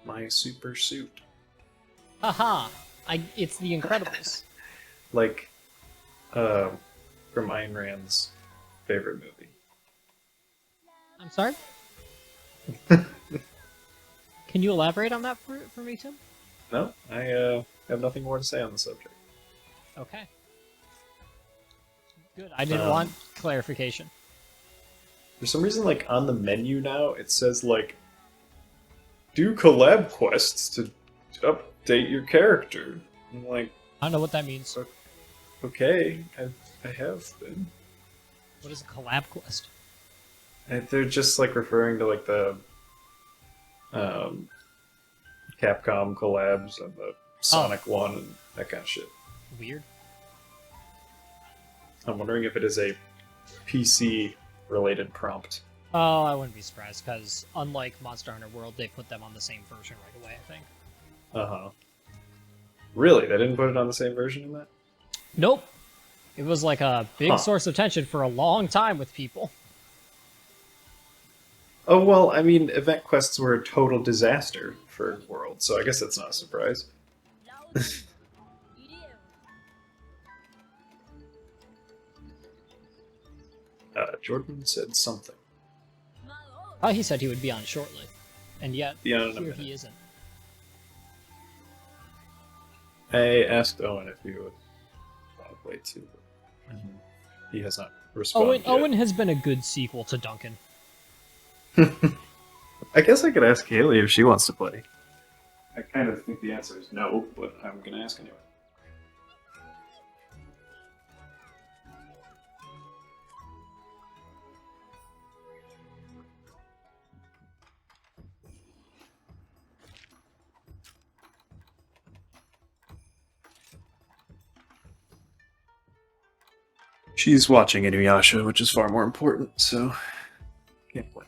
my super suit. Haha! It's The Incredibles. Like, uh, from Ayn Rand's favorite movie. I'm sorry? Can you elaborate on that for me, Tim? No, I have nothing more to say on the subject. Okay. Good. I didn't Um, want clarification. For some reason, like on the menu now, it says like, do collab quests to update your character. I'm like, I don't know what that means. okay, I have been. What is a collab quest? And they're just like referring to like the um, Capcom collabs and the Sonic one and that kind of shit. Weird. I'm wondering if it is a PC related prompt. Oh, I wouldn't be surprised, because unlike Monster Hunter World, they put them on the same version right away, I think. Uh-huh. Really? They didn't put it on the same version in that? Nope. It was like a big Huh. source of tension for a long time with people. Oh, well, I mean, event quests were a total disaster for World, so I guess that's not a surprise. Jordan said something. Oh, he said he would be on shortly. And yet, Be on in a here minute. he isn't. I asked Owen if he would want to play too. But he has not responded Owen has been a good sequel to Duncan. yet. I guess I could ask Haley if she wants to play. I kind of think the answer is no, but I'm going to ask anyway. She's watching Inuyasha, which is far more important, so can't play.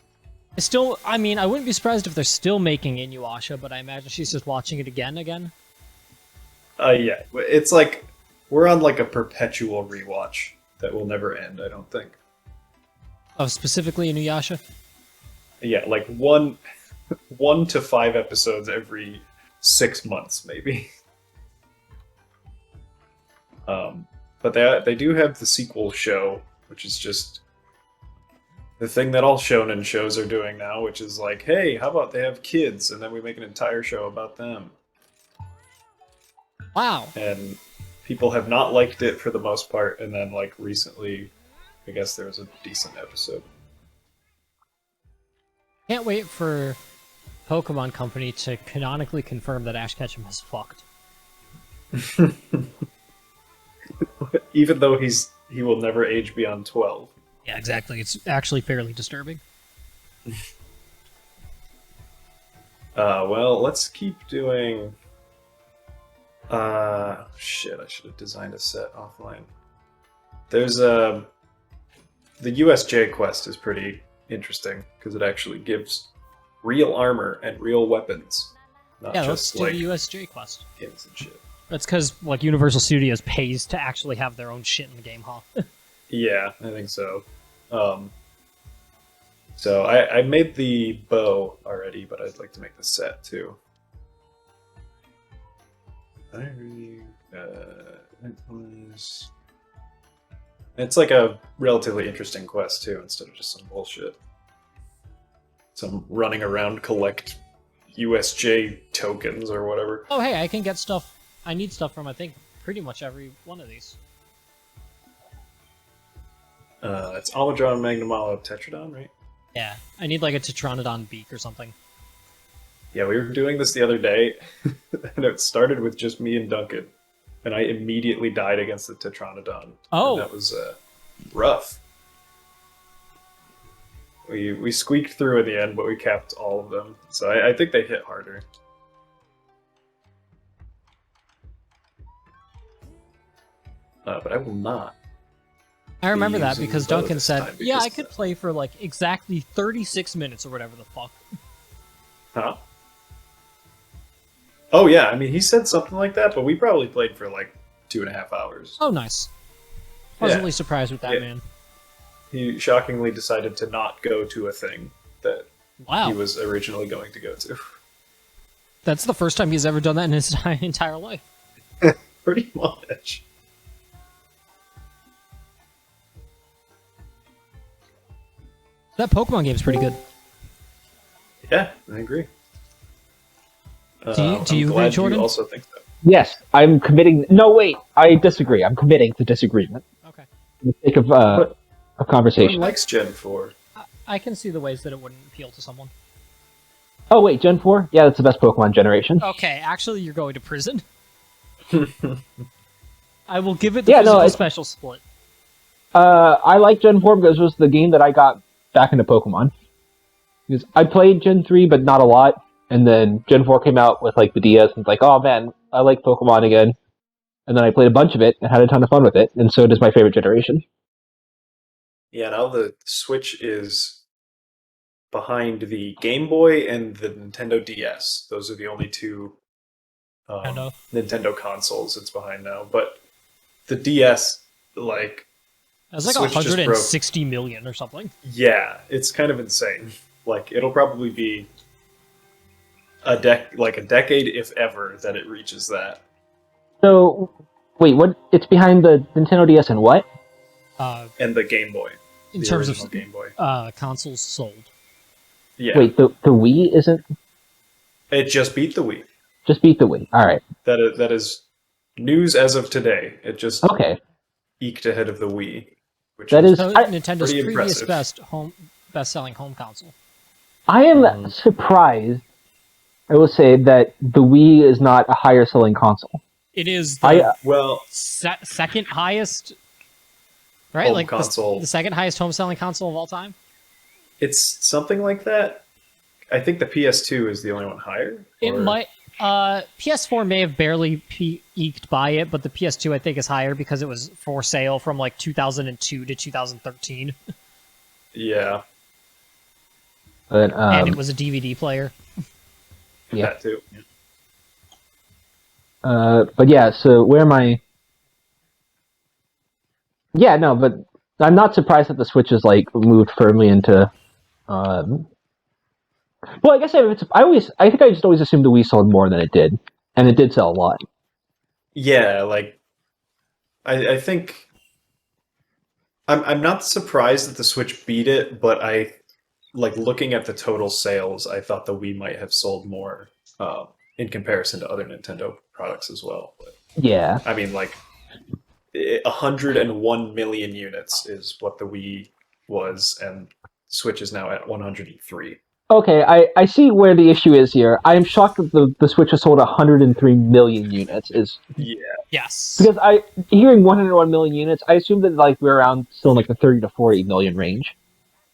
I mean, I wouldn't be surprised if they're still making Inuyasha, but I imagine she's just watching it again. Yeah, it's like we're on like a perpetual rewatch that will never end. I don't think. Oh, specifically Inuyasha? Yeah, like one to 5 episodes every 6 months, maybe. But they do have the sequel show, which is just the thing that all shonen shows are doing now, which is like, hey, how about they have kids, and then we make an entire show about them. Wow. And people have not liked it for the most part, and then like recently, I guess there was a decent episode. Can't wait for Pokemon Company to canonically confirm that Ash Ketchum is fucked. Even though he will never age beyond 12. Yeah, exactly. It's actually fairly disturbing. Well, let's keep doing. Shit! I should have designed a set offline. There's the USJ quest is pretty interesting because it actually gives real armor and real weapons, not Yeah, let's just do like the USJ quest. skins and shit. That's because like Universal Studios pays to actually have their own shit in the game, huh? Yeah, I think so. So I made the bow already, but I'd like to make the set too. It's like a relatively interesting quest too, instead of just some bullshit. Some running around collect USJ tokens or whatever. Oh, hey, I can get stuff. I need stuff from, I think, pretty much every one of these. It's Almudron, Magnamalo, Tetradon, right? Yeah, I need like a Tetranodon beak or something. Yeah, we were doing this the other day, and it started with just me and Duncan, and I immediately died against the Tetranodon. Oh. And that was rough. We squeaked through in the end, but we capped all of them, so I think they hit harder. But I will not. I remember that using because the bow Duncan this said, time yeah, because I could play for like exactly 36 minutes or whatever the fuck. Huh? Oh yeah, I mean he said something like that, but we probably played for like 2.5 hours. Oh, nice. Pleasantly surprised with that, Yeah. man. He shockingly decided to not go to a thing that Wow. he was originally going to go to. That's the first time he's ever done that in his entire life. Pretty much. That Pokemon game's pretty good. Yeah, I agree. Do you I'm agree, glad Jordan? You also think so. Yes, I'm committing. No, wait, I disagree. I'm committing to disagreement Okay. for the sake of But- conversation. Everyone likes Gen 4. I can see the ways that it wouldn't appeal to someone. Oh wait, Gen 4? Yeah, that's the best Pokemon generation. Okay, actually, you're going to prison. I will give it the Yeah, no, physical it's- special split. I like Gen 4 because it was the game that I got back into Pokemon. Because I played Gen 3, but not a lot. And then Gen 4 came out with like the DS, and it's like, oh man, I like Pokemon again. And then I played a bunch of it and had a ton of fun with it. And so does my favorite generation. Yeah, now the Switch is behind the Game Boy and the Nintendo DS. Those are the only two Nintendo consoles it's behind now. But the DS, like, It was like Switch just 160 million or something. yeah, it's kind of insane. Like, it'll probably be a decade, if ever, that it reaches that. So, wait, what? It's behind the Nintendo DS and what? And the Game Boy. In The terms original of Game Boy. consoles sold. Yeah. Wait, the Wii isn't... It just beat the Wii. Just beat the Wii. Alright. That is news as of today. It just Okay. eked ahead of the Wii. Which That is- So I- Nintendo's pretty previous impressive. best-selling home console. I am surprised, I will say, that the Wii is not a higher selling console. It is the I well, second highest, right? Home Like console. the second highest home selling console of all time. it's something like that. I think the PS2 is the only one higher. It or- might. PS4 may have barely eked by it, but the PS2 I think is higher because it was for sale from like 2002 to 2013, Yeah, but, and it was a DVD player. Yeah. that too. but yeah, so where am I? Yeah, no, but I'm not surprised that the Switch is like moved firmly into. Well, I guess I think I just always assumed the Wii sold more than it did, and it did sell a lot. Yeah, like I think I'm not surprised that the Switch beat it, but I like looking at the total sales. I thought the Wii might have sold more in comparison to other Nintendo products as well. But, Yeah, I mean, like 101 million units is what the Wii was, and Switch is now at 103. okay, I see where the issue is here. I am shocked that the Switch has sold 103 million units. Is Yeah, Yes. because hearing 101 million units, I assume that like we're around still in like the 30 to 40 million range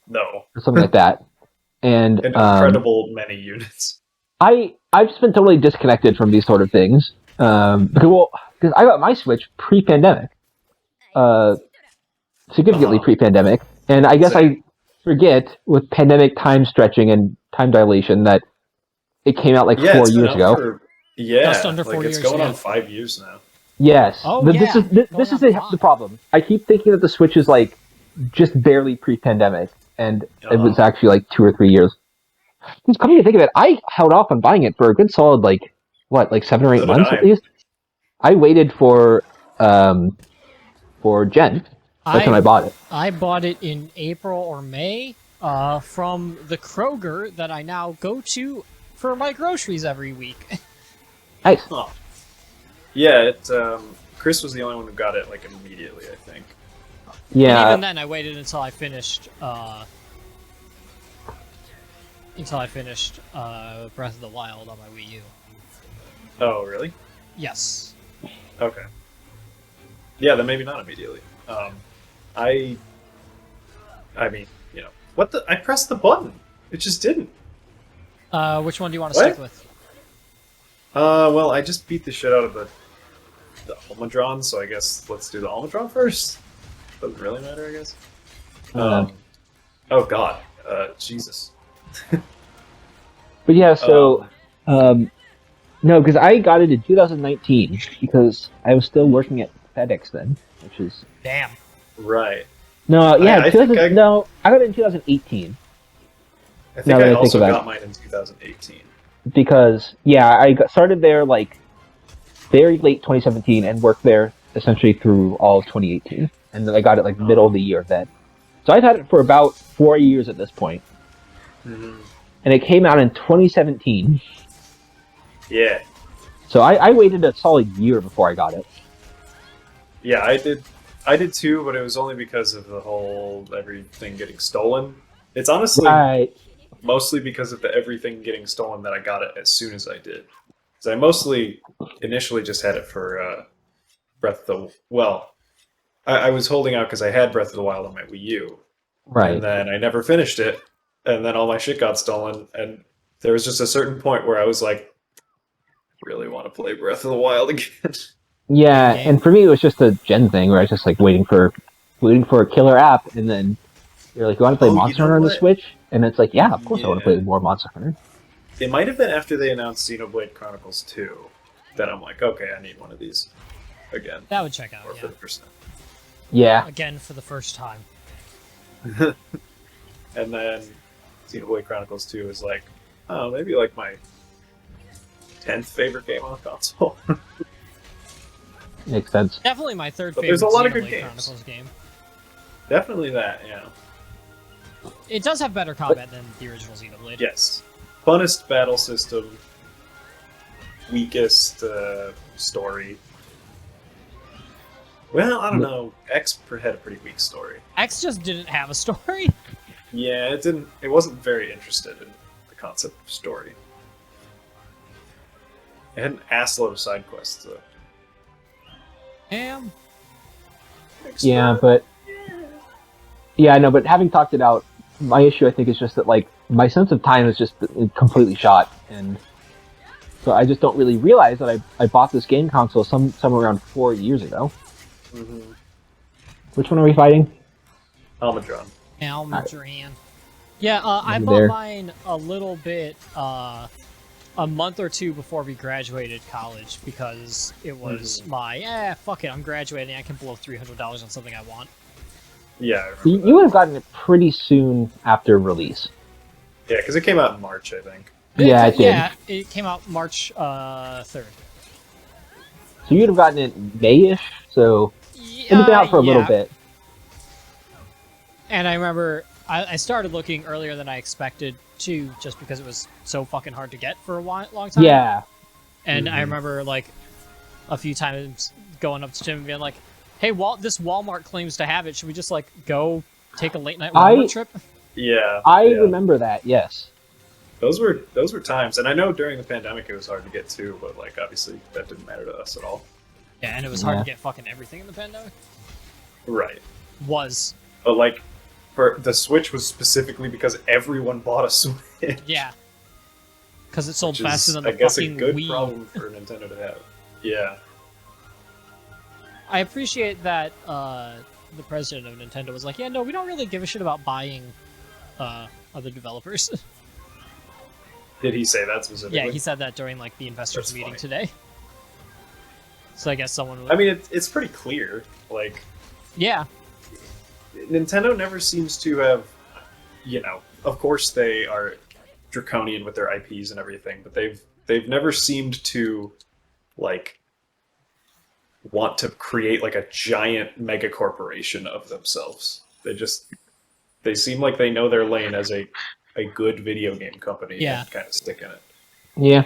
no, or something like that. And an incredible many units. I've just been totally disconnected from these sort of things. Because I got my Switch pre-pandemic, significantly Uh-huh. pre-pandemic, and I guess Same. I forget with pandemic time stretching and time dilation that it came out like Yeah, 4 it's been years out ago. for- yeah, Just under 4 like it's years, going yeah. on 5 years now. Yes. Oh, This yeah. is this Going is on the, a lot. the problem. I keep thinking that the Switch is like just barely pre-pandemic, and it was actually like 2 or 3 years. Because coming to think of it, I held off on buying it for a good solid like 7 or 8 So did months I. at least. I waited for Jen. That's when I bought it. I bought it in April or May from the Kroger that I now go to for my groceries every week. Nice. Huh. Yeah, it. Chris was the only one who got it like immediately. I think. And Yeah. even then, I waited until I finished. Breath of the Wild on my Wii U. Oh, really? Yes. Okay. Yeah, then maybe not immediately. I mean, what the? I pressed the button. It just didn't. Which one do you want to What? stick with? Well, I just beat the shit out of the Almudron, so I guess let's do the Almudron first. Doesn't really matter, I guess. Oh God, Jesus. But yeah, so no, because I got it in 2019 because I was still working at FedEx then, which is Damn. Right. no, yeah, I think I- no, I got it in 2018. I think Now that I I think also about got it. mine in 2018. because started there like very late 2017 and worked there essentially through all of 2018, and then I got it like middle of the year then. So I've had it for about 4 years at this point, Mhm. and it came out in 2017. Yeah. So I waited a solid year before I got it. Yeah, I did too, but it was only because of the whole everything getting stolen. It's honestly Right. mostly because of the everything getting stolen that I got it as soon as I did. So I mostly initially just had it for Breath of the I was holding out because I had Breath of the Wild on my Wii U, Right. and then I never finished it, and then all my shit got stolen, and there was just a certain point where I was like, really want to play Breath of the Wild again. Yeah, Game. and for me it was just a gen thing where I was just like waiting for a killer app, and then you're like, you want to play Oh, you Monster know Hunter on the what? Switch? And it's like, yeah, of course I want to Yeah. play more Monster Hunter. It might have been after they announced Xenoblade Chronicles 2 that I'm like, okay, I need one of these again. That would check out, Or yeah. 50%. Yeah. Again for the first time. And then Xenoblade Chronicles 2 is like, oh, maybe like my 10th favorite game on the console. Makes sense. Definitely my third But favorite there's a lot of good Xenoblade games. Chronicles game. Definitely that, yeah. It does have better combat than the original Xenoblade. Yes. Funnest battle system, weakest story. Well, I don't know. X had a pretty weak story. X just didn't have a story. Yeah, it didn't. It wasn't very interested in the concept of story. It had an assload of side quests though. Damn. Yeah, but I know. But having talked it out, my issue I think is just that like my sense of time is just completely shot, and so I just don't really realize that I bought this game console somewhere around 4 years ago. Mm-hmm. Which one are we fighting? Almadron. Almadran. Yeah, I Over bought there. mine a little bit a month or two before we graduated college because it was my, fuck it, I'm graduating, I can blow $300 on something I want. Yeah, I You, remember you would have gotten it pretty soon after release. that. Yeah, because it came out in March, I think. Yeah, it did. Yeah, it came out March 3rd. So you'd have gotten it Mayish, so it had been out for a little bit. And I remember I started looking earlier than I expected to, just because it was so fucking hard to get for a long time. Yeah. And I remember, like, a few times going up to Jim and being like, hey, this Walmart claims to have it. Should we just, like, go take a late night Walmart trip? Yeah, I yeah. remember that, yes. Those were times, and I know during the pandemic it was hard to get too, but like obviously that didn't matter to us at all. Yeah, and it was hard Yeah. to get fucking everything in the pandemic. Right, Was. but like for the Switch was specifically because everyone bought a Switch. Yeah. Because it sold Which is, faster than the I guess, a fucking good Wii. problem for Nintendo to have. Yeah, I appreciate that the president of Nintendo was like, yeah, no, we don't really give a shit about buying other developers. did he say that specifically? Yeah, he said that during like the investors That's meeting funny. today. So I guess someone would... I mean, it's pretty clear. Like yeah, Nintendo never seems to have, of course they are draconian with their IPs and everything, but they've never seemed to like want to create like a giant mega corporation of themselves. They seem like they know their lane as a good video game company Yeah. and kind of stick in it. Yeah.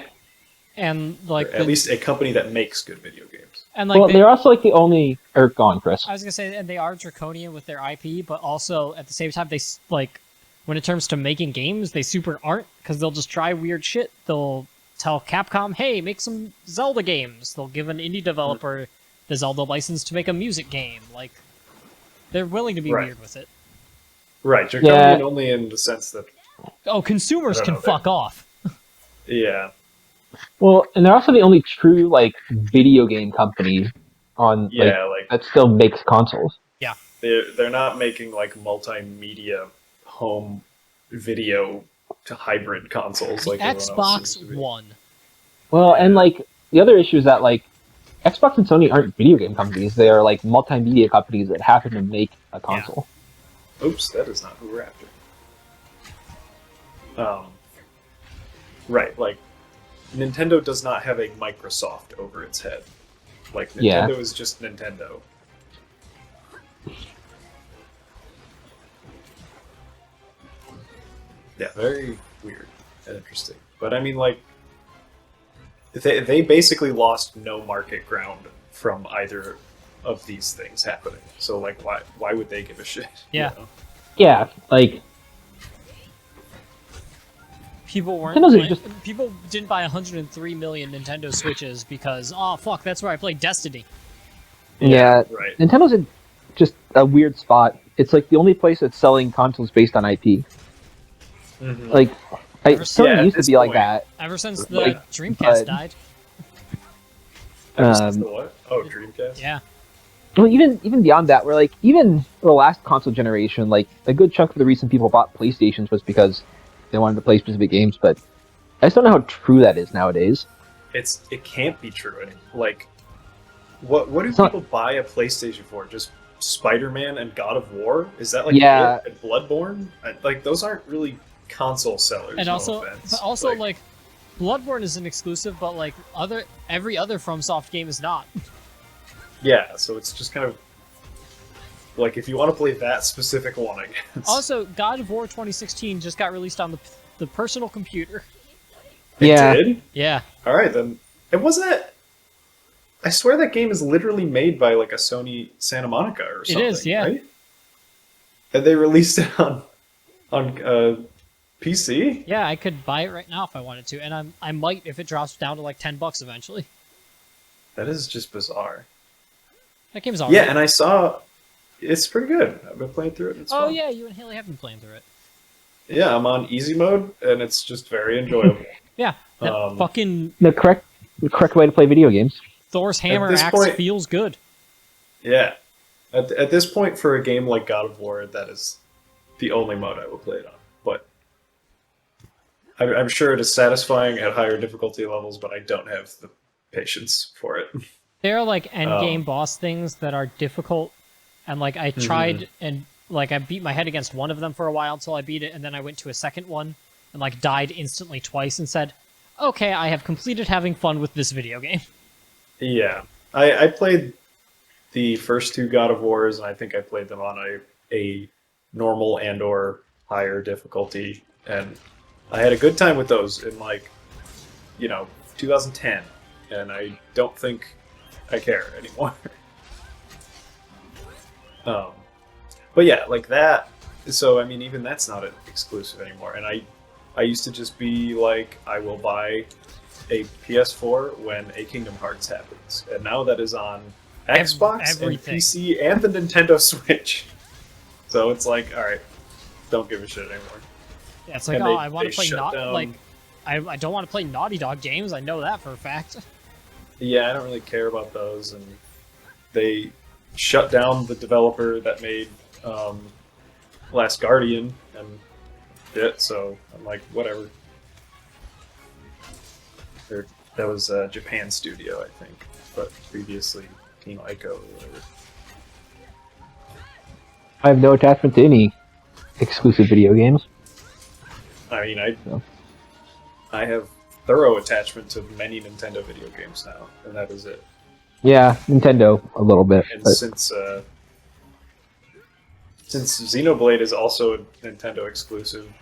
and like Or at least a company that makes good video games. and like Well, they, they're also like the only... go on, Chris. I was gonna say, and they are draconian with their IP, but also at the same time, they like when it comes to making games, they super aren't, because they'll just try weird shit. They'll tell Capcom, "Hey, make some Zelda games." They'll give an indie developer the Zelda license to make a music game. Like they're willing to be Right. weird with it. Right, draconian Yeah. only in the sense that Oh, consumers I don't can know, fuck off. yeah. Well, and they're also the only true like video game company on like, Yeah, like that still makes consoles. they're not making like multimedia home video to hybrid consoles like everyone else seems to Xbox be. One. Well, and like the other issue is that like Xbox and Sony aren't video game companies; they are like multimedia companies that happen to make a console. Oops, that is not who we're after. Right, like Nintendo does not have a Microsoft over its head. Like Nintendo Yeah. is just Nintendo. Yeah, very weird and interesting. But I mean, like, they basically lost no market ground from either of these things happening. So like, why would they give a shit? Yeah. You know? Yeah, like People weren't. Nintendo's Play- just- People didn't buy 103 million Nintendo Switches because oh fuck, that's where I played Destiny. yeah, Right. Nintendo's in just a weird spot. It's like the only place that's selling consoles based on IP. Mhm. Like, Ever Sony Yeah, at used to this be like point. that. Ever since the Like, Dreamcast but- died. Ever since um, the what? Oh, Dreamcast. Yeah. Well, even beyond that, where like even the last console generation, like a good chunk of the reason people bought PlayStations was because they wanted to play specific games. But I just don't know how true that is nowadays. It can't be true anymore. Like, what do It's not- people buy a PlayStation for? Just Spider-Man and God of War? Is that like Yeah. it? And Bloodborne? Like those aren't really console sellers. And no also, offense. but also like, Bloodborne is an exclusive, but like every other FromSoft game is not. yeah. So it's just kind of like if you want to play that specific one, I guess. Also, God of War 2016 just got released on the personal computer. It Yeah. did? Yeah. All right then. It was that. I swear that game is literally made by like a Sony Santa Monica or something. is, yeah. Right? And they released it on PC. Yeah, I could buy it right now if I wanted to, and I might if it drops down to like $10 eventually. That is just bizarre. That game's alright. Yeah, and I saw it's pretty good. I've been playing through it. And it's Oh fun. yeah, you and Haley have been playing through it. Yeah, I'm on easy mode, and it's just very enjoyable. Yeah, that Um, fucking The correct way to play video games. Thor's hammer this axe point- feels good. Yeah, at this point for a game like God of War, that is the only mode I will play it on. But I'm sure it is satisfying at higher difficulty levels, but I don't have the patience for it. There are like end Oh. game boss things that are difficult, and like I tried and like I beat my head against one of them for a while until I beat it, and then I went to a second one and like died instantly twice and said, "Okay, I have completed having fun with this video game." Yeah, I played the first two God of Wars, and I think I played them on a normal and or higher difficulty, and I had a good time with those in 2010, and I don't think I care anymore. But yeah, like that. So I mean, even that's not an exclusive anymore, and I used to just be like, I will buy a PS4 when a Kingdom Hearts happens, and now that is on Xbox and everything. PC and the Nintendo Switch. So it's like, all right, don't give a shit anymore. Yeah, it's like, And oh, they- I want they to play shut down- like I don't want to play Naughty Dog games. I know that for a fact. Yeah, I don't really care about those, and they shut down the developer that made Last Guardian and it. So I'm like, whatever. That was Japan Studio, I think, but previously Team Ico or whatever. I have no attachment to any exclusive video games. I mean, No. I have thorough attachment to many Nintendo video games now, and that is it. Yeah, Nintendo a little bit. And But since Xenoblade is also a Nintendo exclusive,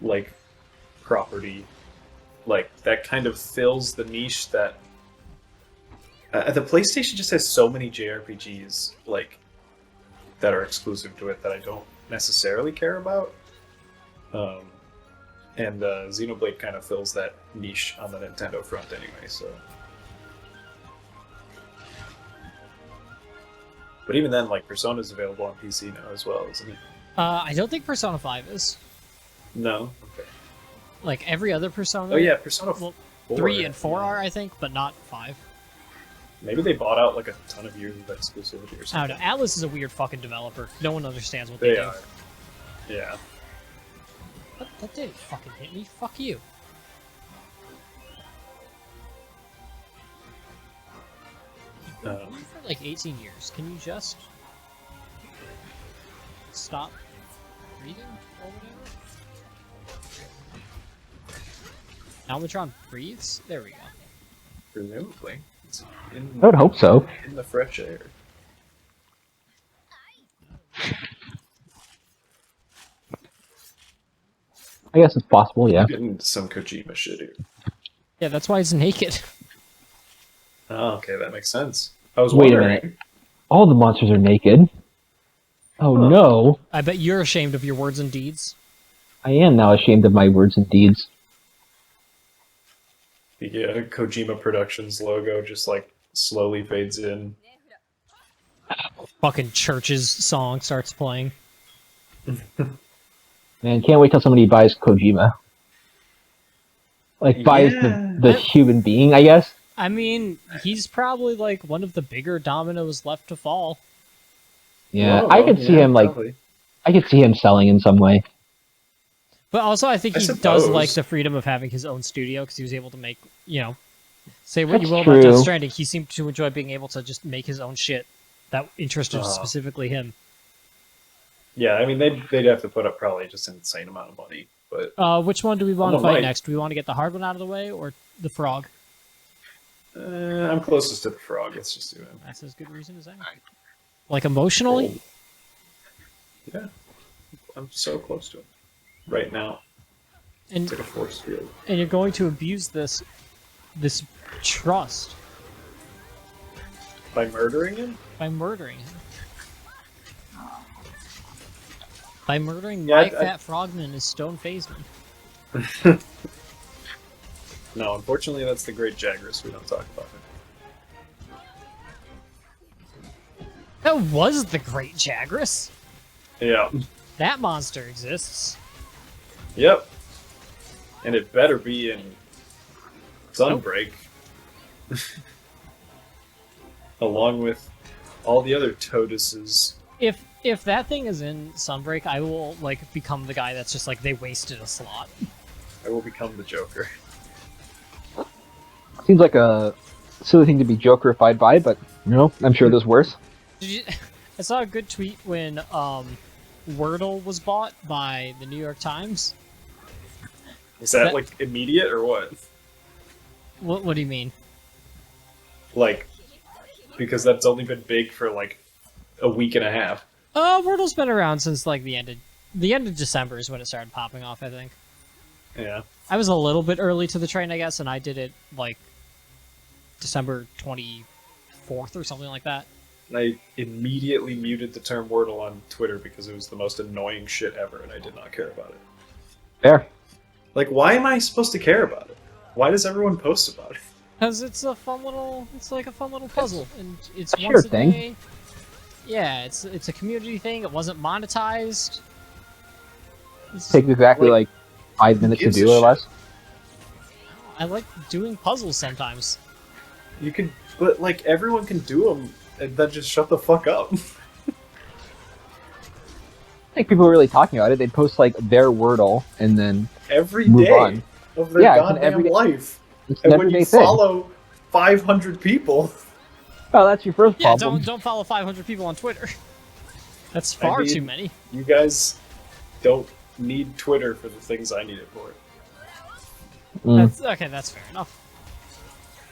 like property, like that kind of fills the niche that the PlayStation just has so many JRPGs like that are exclusive to it that I don't necessarily care about. And Xenoblade kind of fills that niche on the Nintendo front anyway, so. But even then, like, Persona's available on PC now as well, isn't it? I don't think Persona 5 is. No? Okay. Like every other Persona. Oh yeah, Persona Well, 4. 3 and 4 are, I think, but not 5. Maybe they bought out like a ton of years of exclusivity or I don't something. know. Atlas is a weird fucking developer. No one understands what they, They do. are. Yeah. That didn't fucking hit me. Fuck you. You've been Um, going for like 18 years. Can you just stop reading or whatever? Almatron breathes? There we go. Presumably. It's in, I would hope so. in the fresh air. I guess it's possible, yeah. Getting some Kojima shit here. Yeah, that's why he's naked. Oh, okay, that makes sense. I was Wait a wondering. minute. All the monsters are naked. Oh Huh. no. I bet you're ashamed of your words and deeds. I am now ashamed of my words and deeds. The Kojima Productions logo just like slowly fades in. Fucking Church's song starts playing. Man, can't wait till somebody buys Kojima. Like, buys the Yeah. human being, I guess. I mean, he's probably like one of the bigger dominoes left to fall. Yeah, Oh, I could see yeah, him, like, probably. I could see him selling in some way. But also, I think I he suppose. does like the freedom of having his own studio because he was able to make, say what you That's will about Death true. Stranding. He seemed to enjoy being able to just make his own shit that interested Uh-huh. specifically him. Yeah, I mean they'd have to put up probably just an insane amount of money, but Which one do we want to Oh, fight right. next? Do we want to get the hard one out of the way or the frog? I'm closest to the frog. Let's just do it. That's as good reason as any. Like emotionally? Yeah, I'm so close to it right now. And It's like a force field. and you're going to abuse this trust By murdering him? by murdering him. By murdering Yeah, my I- fat frogman is Stone Phasman. No, unfortunately, that's the Great Jagras. We don't talk about it. That was the Great Jagras. Yeah. That monster exists. Yep. And it better be in Sunbreak. Along with all the other Totuses. If that thing is in Sunbreak, I will like become the guy that's just like they wasted a slot. I will become the Joker. Seems like a silly thing to be Jokerified by, but, I'm sure there's worse. Did you, I saw a good tweet when Wordle was bought by the New York Times. Is that That- like immediate or what? What do you mean? Like, because that's only been big for like a week and a half. Wordle's been around since like the end of December is when it started popping off, I think. Yeah. I was a little bit early to the train, I guess, and I did it like December 24th or something like that. And I immediately muted the term Wordle on Twitter because it was the most annoying shit ever and I did not care about it. Fair. Like, why am I supposed to care about it? Why does everyone post about it? Because it's like a fun little puzzle, and it's a once shared a thing. day. Yeah, it's a community thing. It wasn't monetized. It's- Takes exactly, Like, 5 minutes to gives a do or shit? less. I like doing puzzles sometimes. You can, but like, everyone can do them and then just shut the fuck up. I think people were really talking about it. They'd post, their Wordle, and then Every move day on. of their Yeah, it's an goddamn everyday- life. It's an And when everyday you thing. follow 500 people, Oh, that's your first Yeah, problem. don't follow 500 people on Twitter. That's far mean- too many. you guys don't need Twitter for the things I need it for. Mm, That's fair enough.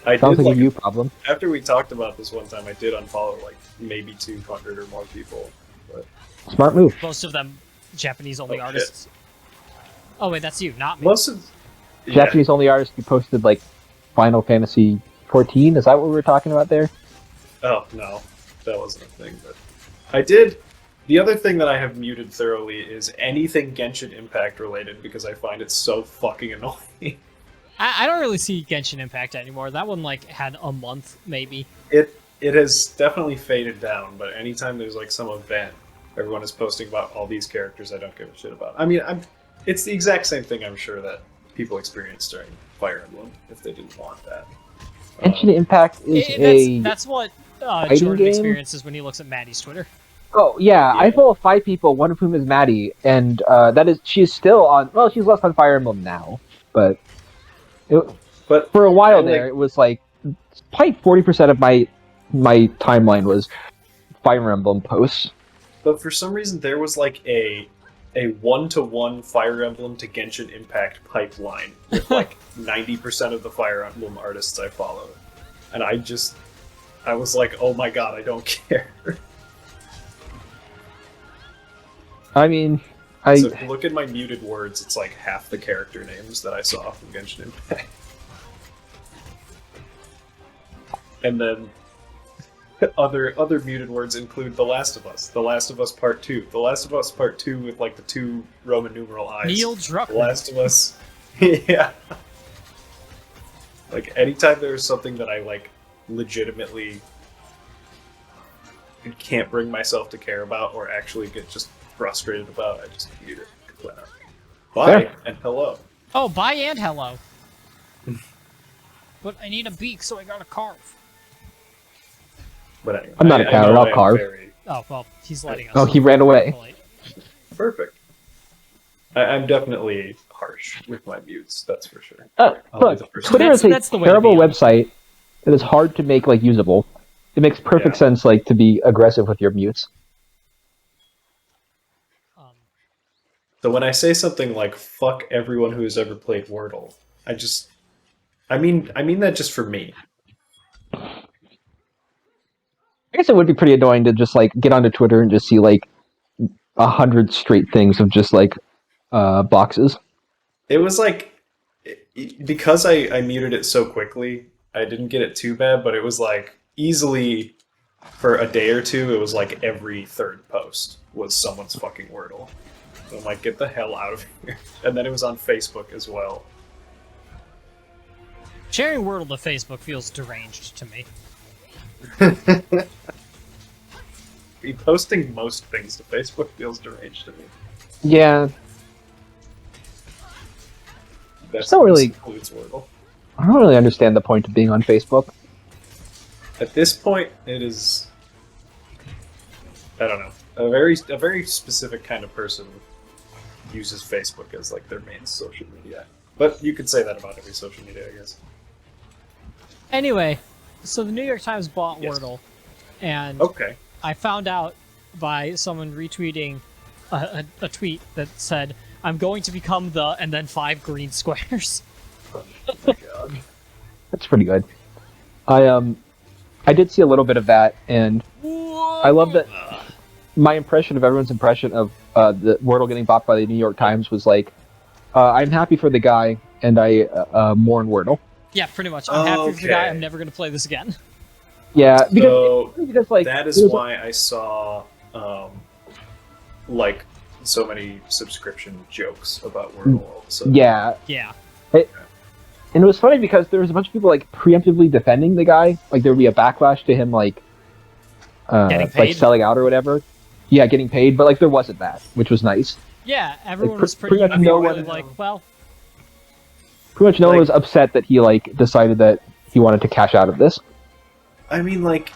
I sounds did, like a like, you problem. after we talked about this one time, I did unfollow, like, maybe 200 or more people. But Smart move. Most of them Japanese only Oh, shit. artists. Oh wait, that's you, not me. most of... Yeah, Japanese only artist who posted, Final Fantasy 14. Is that what we were talking about there? oh, no. That wasn't a thing, but... I did... The other thing that I have muted thoroughly is anything Genshin Impact related, because I find it so fucking annoying. I don't really see Genshin Impact anymore. That one had a month maybe. It has definitely faded down, but anytime there's some event, everyone is posting about all these characters I don't give a shit about. I mean, it's the exact same thing I'm sure that people experienced during Fire Emblem if they didn't want that. Genshin Impact is That's what fighting Jordan game? experiences when he looks at Maddie's Twitter. Oh yeah, I Yeah. follow 5 people, one of whom is Maddie, and she's still on. Well, she's less on Fire Emblem now, but But for a while And, there, it was probably 40% of my timeline was Fire Emblem posts. but for some reason there was a a 1-to-1 Fire Emblem to Genshin Impact pipeline with like 90% of the Fire Emblem artists I follow. And I was like, oh my god, I don't care. I mean, So if you look at my muted words, it's like half the character names that I saw from Genshin Impact. And then other muted words include The Last of Us, The Last of Us Part 2, The Last of Us Part 2 with like the 2 Roman numeral eyes. Neil The Druckmann. Last of Us. Yeah. Like anytime there's something that I like legitimately can't bring myself to care about or actually get just frustrated about, I just mute it. Bye Fair. and hello. Oh, bye and hello. But I need a beak, so I gotta carve. But anyway, I'm not a coward, know I'll I'm carve. very Oh, well, he's letting us. Oh, he ran away. perfect. I'm definitely harsh with my mutes, that's for sure. I'll be Look, the first Twitter one. is a That's the way to terrible be. website that is hard to make like usable. It makes perfect Yeah. sense like to be aggressive with your mutes. So when I say something like "fuck everyone who has ever played Wordle," I mean that just for me. I guess it would be pretty annoying to just like get onto Twitter and just see like 100 straight things of just like boxes. It was like because I muted it so quickly, I didn't get it too bad, but it was like easily for a day or two. It was like every third post was someone's fucking Wordle. So I'm like, get the hell out of here. And then it was on Facebook as well. Sharing Wordle to Facebook feels deranged to me. Posting most things to Facebook feels deranged to me. Yeah, That's not really- includes Wordle. I don't really understand the point of being on Facebook. At this point, it is, I don't know, a very specific kind of person uses Facebook as like their main social media. But you could say that about every social media, I guess. Anyway, so the New York Times bought Yes. Wordle, and Okay. I found out by someone retweeting a tweet that said, "I'm going to become the," and then 5 green squares. Oh my god. That's pretty good. I did see a little bit of that, and I love that. My impression of everyone's impression of the Wordle getting bought by the New York Times was like, I'm happy for the guy, and I mourn Wordle. Yeah, pretty much. I'm happy for the guy. Okay. I'm never going to play this again. Yeah, So because like that it is was- why I saw like so many subscription jokes about Wordle all of a sudden. Yeah, Yeah. and it was funny because there was a bunch of people like preemptively defending the guy. Like there would be a backlash to him, like Getting like paid? selling out or whatever. Yeah, getting paid, but like there wasn't that, which was nice. Yeah, everyone Like, was pretty pretty much no uniformly one- like, well, Pretty much no one Like- was upset that he like decided that he wanted to cash out of this. I mean, like,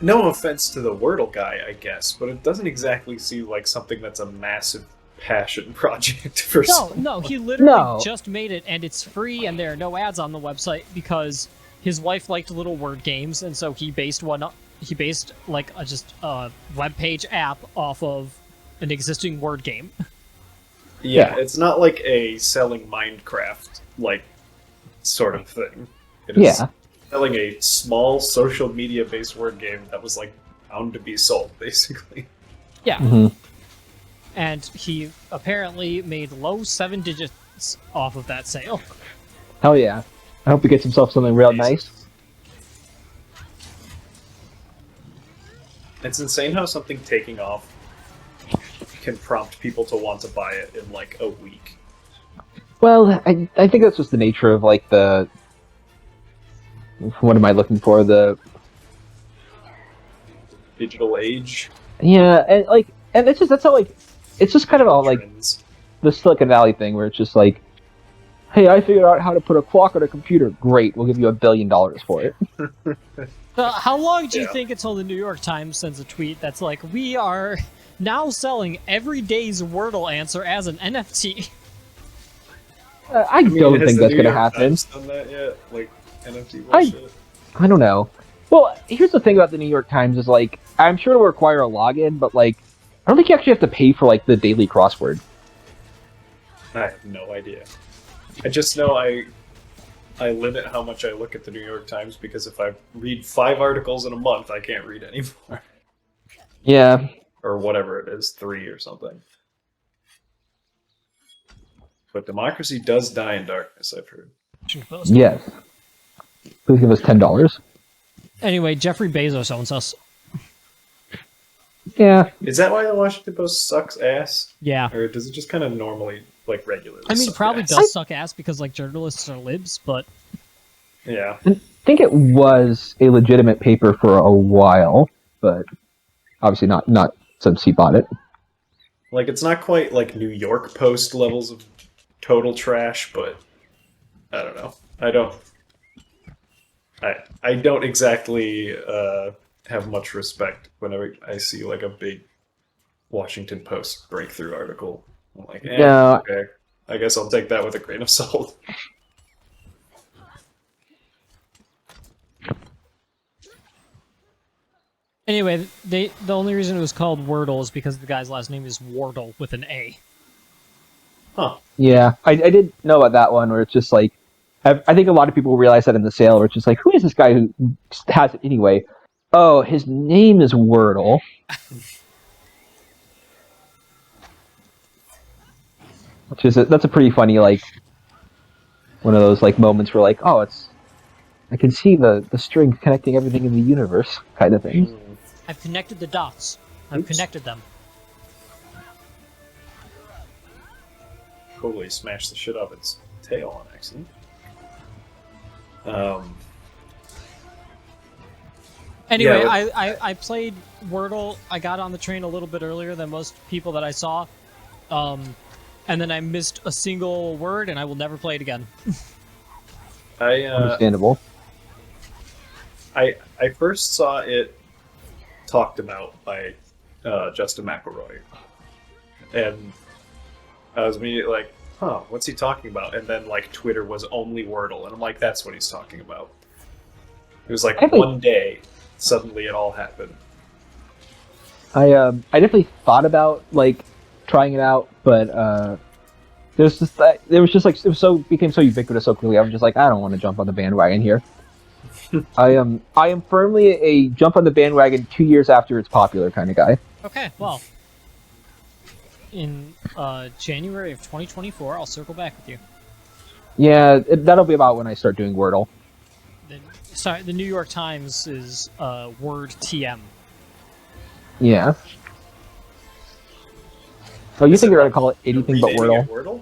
no offense to the Wordle guy, I guess, but it doesn't exactly seem like something that's a massive passion project for no, someone. no, he literally No. just made it, and it's free, and there are no ads on the website because his wife liked little word games, and so he based one up. He based like just a web page app off of an existing word game. Yeah, Yeah. it's not like a selling Minecraft like sort of thing. It is Yeah. selling a small social media based word game that was like bound to be sold, basically. Yeah, Mhm. and he apparently made low 7 digits off of that sale. Hell yeah! I hope he gets himself something real nice. It's insane how something taking off can prompt people to want to buy it in like a week. Well, I think that's just the nature of like the. What am I looking for? The Digital age. yeah, and it's just that's how like it's just kind of all like Trends. the Silicon Valley thing where it's just like, hey, I figured out how to put a clock on a computer. Great, we'll give you $1 billion for it. How long do you Yeah. think until the New York Times sends a tweet that's like, "We are now selling every day's Wordle answer as an NFT"? I don't has think the that's New going to York happen. Times done that yet? Like NFT I- bullshit? I don't know. Well, here's the thing about the New York Times is like I'm sure it'll require a login, but like I don't think you actually have to pay for like the daily crossword. I have no idea. I just know I limit how much I look at the New York Times because if I read 5 articles in a month, I can't read anymore. Yeah. Or whatever it is, 3 or something. But democracy does die in darkness, I've heard. Yes. Please give us $10. Anyway, Jeffrey Bezos owns us. Yeah. Is that why the Washington Post sucks ass? Yeah. Or does it just kind of normally, like, regularly I mean, it suck probably ass? does suck ass because like journalists are libs, but Yeah. I think it was a legitimate paper for a while, but obviously not since he bought it. Like, it's not quite like New York Post levels of total trash, but I don't know. I don't exactly have much respect whenever I see like a big Washington Post breakthrough article. I'm like, No. okay, I guess I'll take that with a grain of salt. anyway, the only reason it was called Wordle is because the guy's last name is Wardle with an A. Huh. Yeah, I did know about that one where it's just like, I think a lot of people realize that in the sale where it's just like, who is this guy who has it anyway? Oh, his name is Wordle. That's a pretty funny, like, one of those like moments where like, oh, I can see the string connecting everything in the universe kind of thing. I've connected the dots. I've Oops. connected them. Totally smashed the shit off its tail on accident. Anyway, Yeah, I played Wordle. I got on the train a little bit earlier than most people that I saw. And then I missed a single word, and I will never play it again. Understandable. I first saw it talked about by Justin McElroy, and I was immediately like, "Huh, what's he talking about?" And then like Twitter was only Wordle, and I'm like, "That's what he's talking about." It was like I think- one day, suddenly it all happened. I definitely thought about like trying it out, but it became so ubiquitous so quickly. I was just like, I don't want to jump on the bandwagon here. I am firmly a jump on the bandwagon 2 years after it's popular kind of guy. Okay, well, in January of 2024, I'll circle back with you. Yeah, that'll be about when I start doing Wordle. Sorry, the New York Times is Word TM. Yeah. Oh, you think you're gonna call it anything but Renaming Wordle? it Wordle?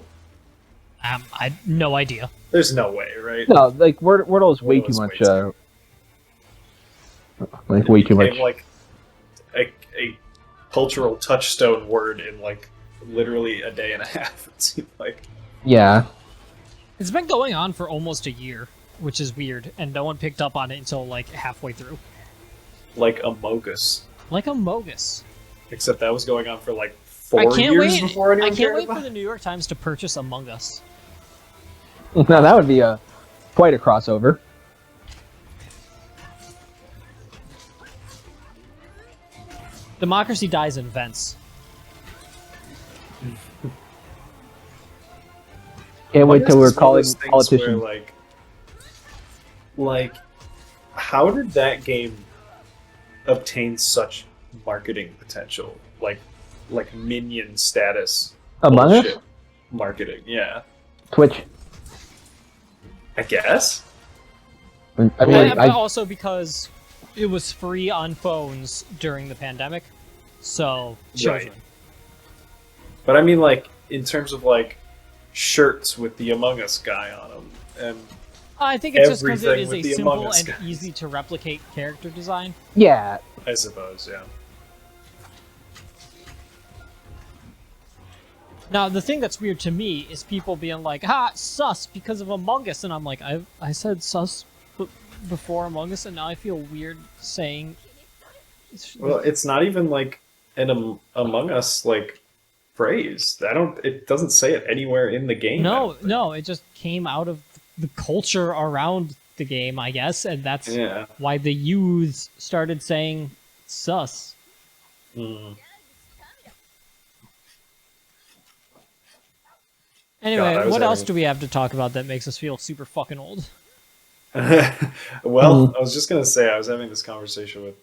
I no idea. There's no way, right? No, like Wordle is way Wordle too is much. way too Like way too much. Became, like a cultural touchstone word in like literally a day and a half. It seemed like. Yeah. It's been going on for almost a year, which is weird, and no one picked up on it until like halfway through. Like Amogus. Like a Mogus. Except that was going on for like 4 I can't years wait. before anyone I can't cared wait about for the New York Times to purchase Among Us. Now that would be quite a crossover. Democracy dies in vents. Can't wait Amogus till we're is one of calling those things politicians. where, like, how did that game obtain such marketing potential? Like minion status. Among Us? bullshit marketing. Yeah, Twitch. I guess. I mean, But I, also because it was free on phones during the pandemic, so children. Right. But I mean, like, in terms of like shirts with the Among Us guy on them, and I think it's just because it Everything is with a the Among simple Us and guys. easy to replicate character design. yeah, I suppose, yeah. Now, the thing that's weird to me is people being like, sus because of Among Us. And I'm like, I said sus before Among Us, and now I feel weird saying... Well, it's not even like an Among Us like phrase. It doesn't say it anywhere in the game. I don't think. No, it just came out of the culture around the game, I guess, and that's Yeah. why the youths started saying sus. Mm. Anyway, God, I was what else having- do we have to talk about that makes us feel super fucking old? Well, I was just gonna say I was having this conversation with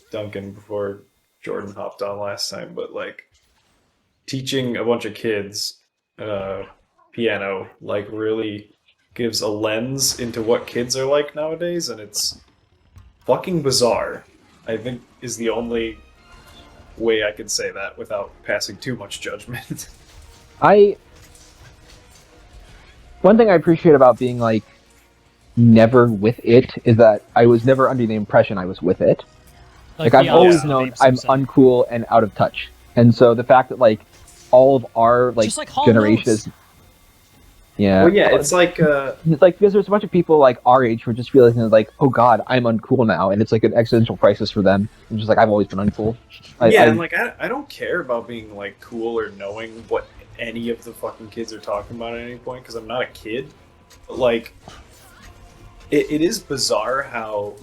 Duncan before Jordan hopped on last time, but like teaching a bunch of kids piano like really gives a lens into what kids are like nowadays, and it's fucking bizarre. I think is the only way I could say that without passing too much judgment. One thing I appreciate about being like never with it is that I was never under the impression I was with it. Like I've the always opposite of known Abe I'm Simpson. uncool and out of touch, and so the fact that like all of our like Just like Hall generation Notes. is, yeah, Well, yeah, it's like it's like because there's a bunch of people like our age who are just realizing like, oh god, I'm uncool now, and it's like an existential crisis for them. I'm just like I've always been uncool. and like I don't care about being like cool or knowing what any of the fucking kids are talking about at any point because I'm not a kid. But like, it is bizarre how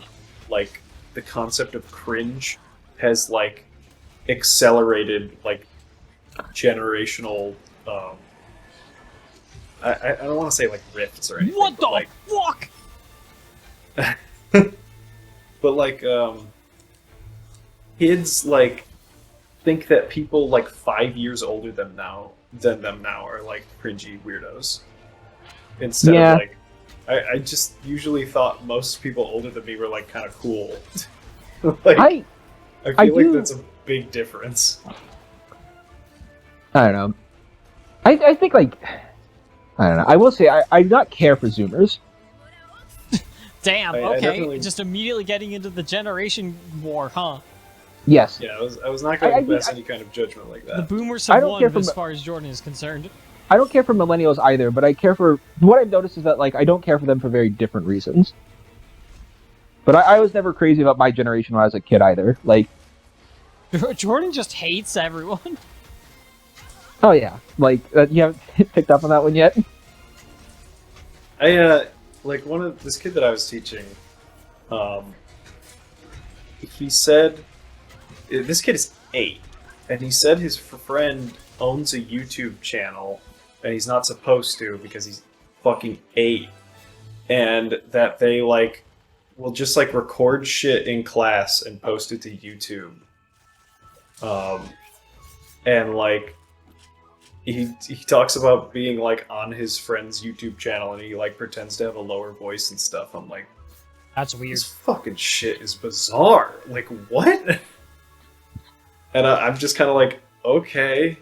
like the concept of cringe has like accelerated like generational. I don't want to say like rifts or anything. What but, the like, fuck? but like kids like think that people like 5 years older than them now are like cringy weirdos instead Yeah. of like I just usually thought most people older than me were like kind of cool. Like I feel I like do- that's a big difference. I don't know. I think like I don't know. I will say I do not care for Zoomers. Damn, I okay. definitely- Just immediately getting into the generation war, huh? Yes. Yeah, I was not going I to mean, pass any kind of judgment like The that. boomers I have don't won care for as m- far as Jordan is concerned. I don't care for millennials either, but I care for what I've noticed is that like I don't care for them for very different reasons. But I was never crazy about my generation when I was a kid either. Like, Jordan just hates everyone. oh yeah, like you haven't picked up on that one yet. I like this kid that I was teaching. He said this kid is 8, and he said his friend owns a YouTube channel, and he's not supposed to because he's fucking 8, and that they like will just like record shit in class and post it to YouTube. And like he talks about being like on his friend's YouTube channel and he like pretends to have a lower voice and stuff. I'm like, That's weird. this fucking shit is bizarre. Like what? And I'm just kind of like, okay.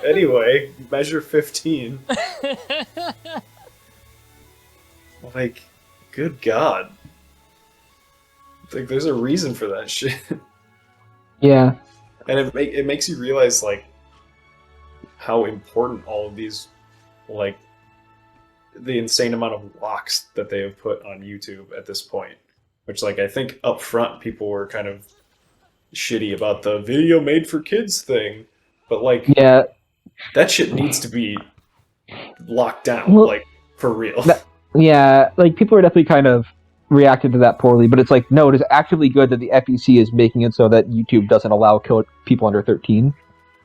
Anyway, measure 15. Like, good God. Like, there's a reason for that shit. Yeah. And it makes you realize, like, how important all of these, like, the insane amount of locks that they have put on YouTube at this point. Which, like, I think up front people were kind of shitty about the video made for kids thing. But, like, Yeah. that shit needs to be locked down, Well, like, for real. Yeah, like people are definitely kind of reacted to that poorly, but it's like no, it is actively good that the FEC is making it so that YouTube doesn't allow people under 13.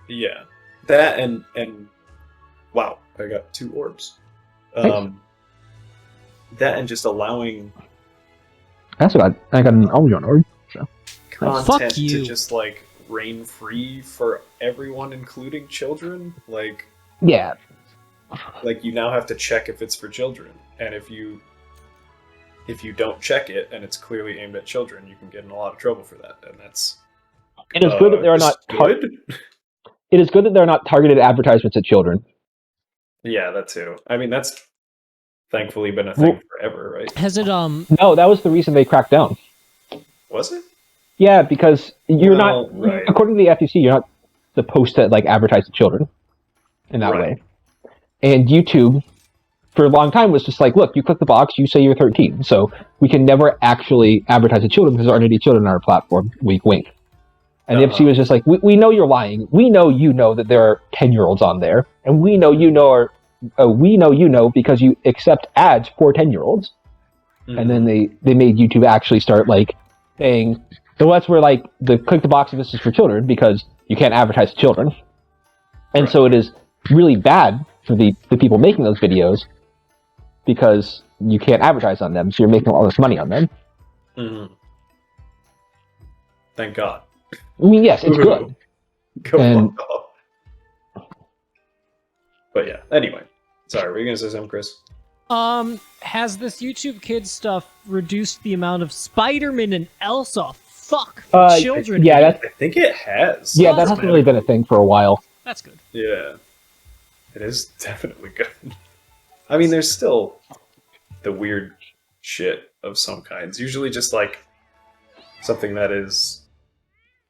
Yeah, that and wow, I got 2 orbs. Nice. That and just allowing That's what I got an Albion orb. content Fuck to you. just like reign free for everyone, including children. Like Yeah, you now have to check if it's for children, and if you don't check it and it's clearly aimed at children, you can get in a lot of trouble for that, and that's it is good that there are not. just good. It is good that there are not targeted advertisements at children. Yeah, that too. I mean, that's thankfully been a thing forever, right? Has it No, that was the reason they cracked down. Was it? Yeah, because you're Well, not, right. according to the FTC, you're not supposed to like advertise to children in that Right. way. And YouTube, for a long time, was just like, look, you click the box, you say you're 13, so we can never actually advertise to children because there aren't any children on our platform. Wink, wink. And the FTC was just like, we know you're lying. We know you know that there are 10-year-olds on there, and we know you know because you accept ads for 10-year-olds. And then they made YouTube actually start like saying, so that's where like the click the box if this is for children because you can't advertise to children. And Right. so it is really bad for the people making those videos because you can't advertise on them, so you're making all this money on them. Mm-hmm. Thank God. I mean, yes, it's good. Go And- fuck off. But yeah, anyway. Sorry, were you going to say something, Chris? Has this YouTube Kids stuff reduced the amount of Spider-Man and Elsa fuck Uh, children? yeah, that's I think it has. yeah, that hasn't really been a thing for a while. That's good. Yeah. It is definitely good. I mean, there's still the weird shit of some kinds. Usually just like something that is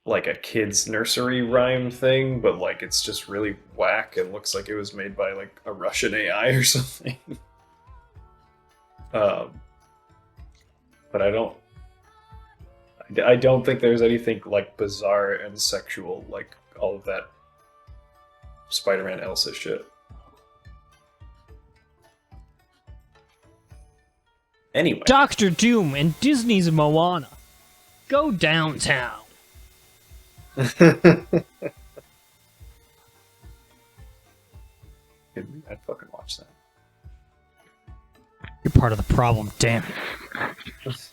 like a kid's nursery rhyme thing, but like it's just really whack and looks like it was made by like a Russian AI or something. But I don't think there's anything like bizarre and sexual like all of that Spider-Man Elsa shit. Anyway, Doctor Doom and Disney's Moana. Go downtown. I'd fucking watch that. You're part of the problem, damn it.